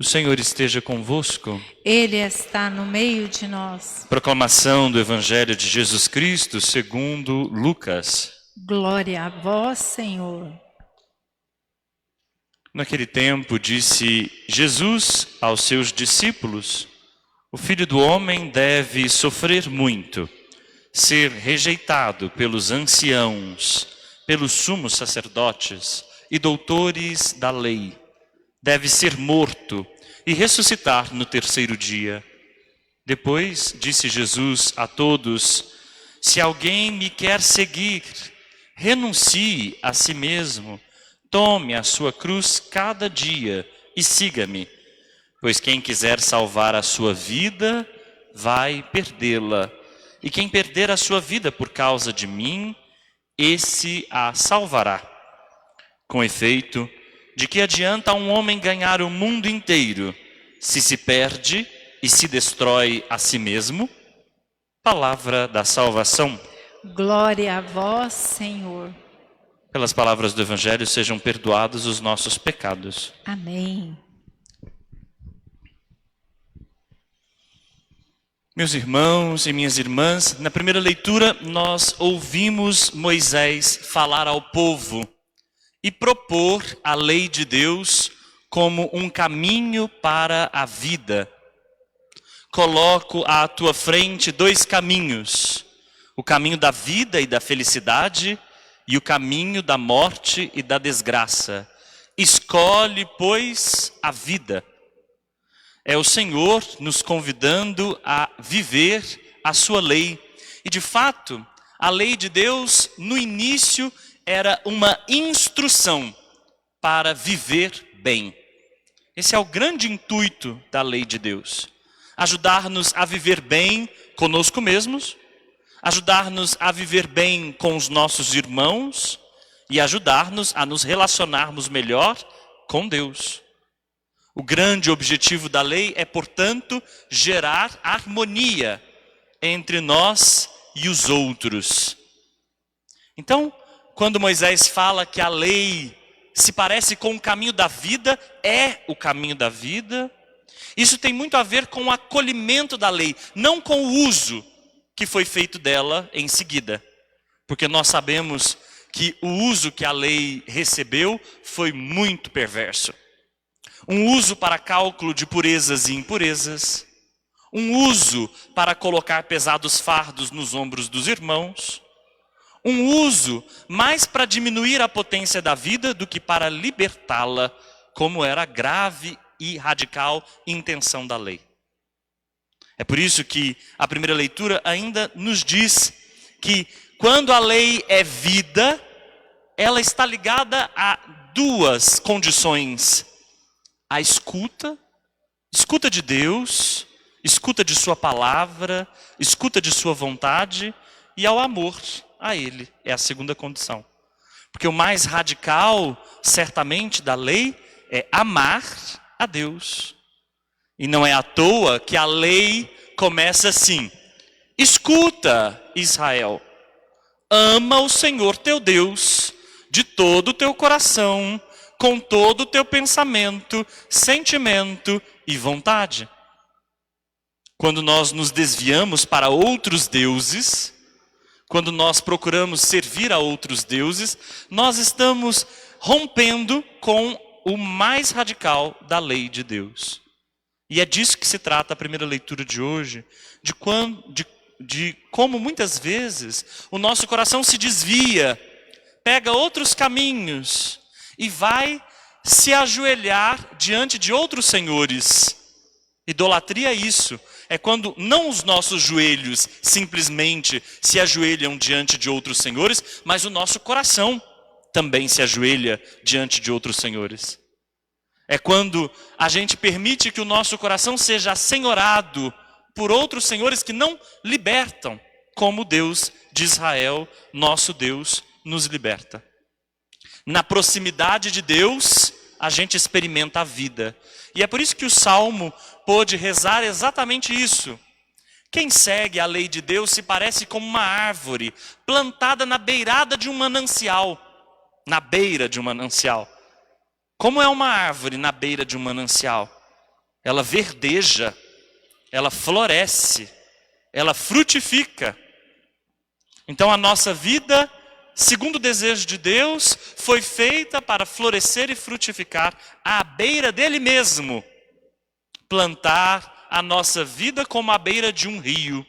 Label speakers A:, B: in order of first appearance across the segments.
A: Senhor esteja convosco.
B: Ele está no meio de nós.
A: Proclamação do Evangelho de Jesus Cristo segundo Lucas.
B: Glória a vós, Senhor.
A: Naquele tempo disse Jesus aos seus discípulos: o Filho do Homem deve sofrer muito, ser rejeitado pelos anciãos, pelos sumos sacerdotes e doutores da lei. Deve ser morto e ressuscitar no terceiro dia. Depois disse Jesus a todos: se alguém me quer seguir, renuncie a si mesmo, tome a sua cruz cada dia e siga-me. Pois quem quiser salvar a sua vida, vai perdê-la. E quem perder a sua vida por causa de mim, esse a salvará. Com efeito, de que adianta um homem ganhar o mundo inteiro, se perde e se destrói a si mesmo? Palavra da salvação.
B: Glória a vós, Senhor.
A: Pelas palavras do Evangelho sejam perdoados os nossos pecados.
B: Amém.
A: Meus irmãos e minhas irmãs, na primeira leitura nós ouvimos Moisés falar ao povo e propor a lei de Deus como um caminho para a vida. Coloco à tua frente dois caminhos: o caminho da vida e da felicidade e o caminho da morte e da desgraça. Escolhe, pois, a vida. É o Senhor nos convidando a viver a sua lei. E de fato, a lei de Deus no início era uma instrução para viver bem. Esse é o grande intuito da lei de Deus. Ajudar-nos a viver bem conosco mesmos, ajudar-nos a viver bem com os nossos irmãos e ajudar-nos a nos relacionarmos melhor com Deus. O grande objetivo da lei é, portanto, gerar harmonia entre nós e os outros. Então, quando Moisés fala que a lei se parece com o caminho da vida, é o caminho da vida, isso tem muito a ver com o acolhimento da lei, não com o uso que foi feito dela em seguida. Porque nós sabemos que o uso que a lei recebeu foi muito perverso. Um uso para cálculo de purezas e impurezas, um uso para colocar pesados fardos nos ombros dos irmãos, um uso mais para diminuir a potência da vida do que para libertá-la, como era a grave e radical intenção da lei. É por isso que a primeira leitura ainda nos diz que quando a lei é vida, ela está ligada a duas condições: a escuta de Deus, escuta de sua palavra, escuta de sua vontade, e ao amor a Ele, é a segunda condição. Porque o mais radical, certamente, da lei é amar a Deus. E não é à toa que a lei começa assim: escuta, Israel, ama o Senhor teu Deus de todo o teu coração, com todo o teu pensamento, sentimento e vontade. Quando nós nos desviamos para outros deuses, quando nós procuramos servir a outros deuses, nós estamos rompendo com o mais radical da lei de Deus. E é disso que se trata a primeira leitura de hoje, de como muitas vezes o nosso coração se desvia, pega outros caminhos e vai se ajoelhar diante de outros senhores. Idolatria é isso, é quando não os nossos joelhos simplesmente se ajoelham diante de outros senhores, mas o nosso coração também se ajoelha diante de outros senhores. É quando a gente permite que o nosso coração seja assenhorado por outros senhores que não libertam, como o Deus de Israel, nosso Deus, nos liberta. Na proximidade de Deus, a gente experimenta a vida. E é por isso que o Salmo pôde rezar exatamente isso. Quem segue a lei de Deus se parece como uma árvore plantada na beirada de um manancial. Na beira de um manancial. Como é uma árvore na beira de um manancial? ela verdeja, ela floresce, ela frutifica. Então a nossa vida, segundo o desejo de Deus, foi feita para florescer e frutificar à beira dele mesmo. Plantar a nossa vida como à beira de um rio.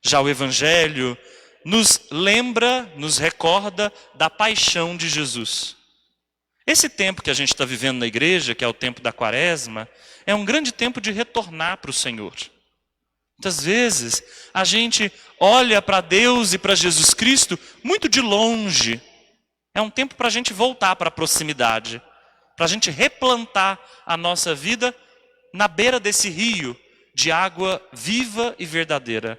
A: Já o Evangelho nos lembra, nos recorda da paixão de Jesus. Esse tempo que a gente está vivendo na igreja, que é o tempo da Quaresma, é um grande tempo de retornar para o Senhor. Muitas vezes a gente olha para Deus e para Jesus Cristo muito de longe. É um tempo para a gente voltar para a proximidade, para a gente replantar a nossa vida na beira desse rio de água viva e verdadeira.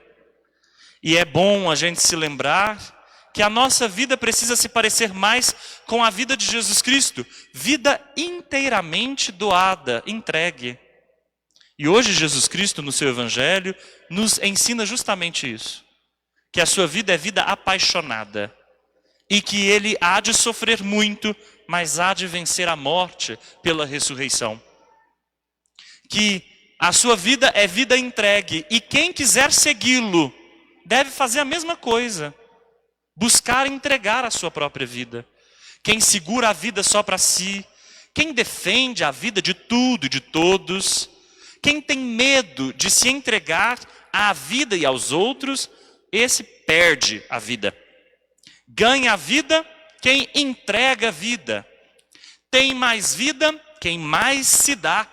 A: E é bom a gente se lembrar que a nossa vida precisa se parecer mais com a vida de Jesus Cristo, vida inteiramente doada, entregue. E hoje Jesus Cristo, no seu Evangelho, nos ensina justamente isso. Que a sua vida é vida apaixonada. E que ele há de sofrer muito, mas há de vencer a morte pela ressurreição. Que a sua vida é vida entregue. E quem quiser segui-lo, deve fazer a mesma coisa. Buscar entregar a sua própria vida. Quem segura a vida só para si, quem defende a vida de tudo e de todos, quem tem medo de se entregar à vida e aos outros, esse perde a vida. Ganha a vida quem entrega a vida. Tem mais vida quem mais se dá.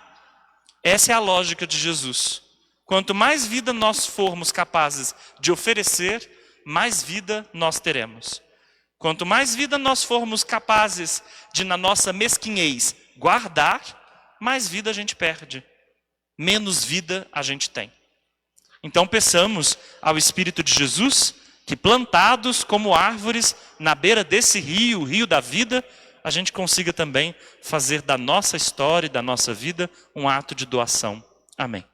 A: Essa é a lógica de Jesus. Quanto mais vida nós formos capazes de oferecer, mais vida nós teremos. Quanto mais vida nós formos capazes de, na nossa mesquinhez, guardar, mais vida a gente perde. Menos vida a gente tem. Então peçamos ao Espírito de Jesus que, plantados como árvores na beira desse rio, o rio da vida, a gente consiga também fazer da nossa história e da nossa vida um ato de doação. Amém.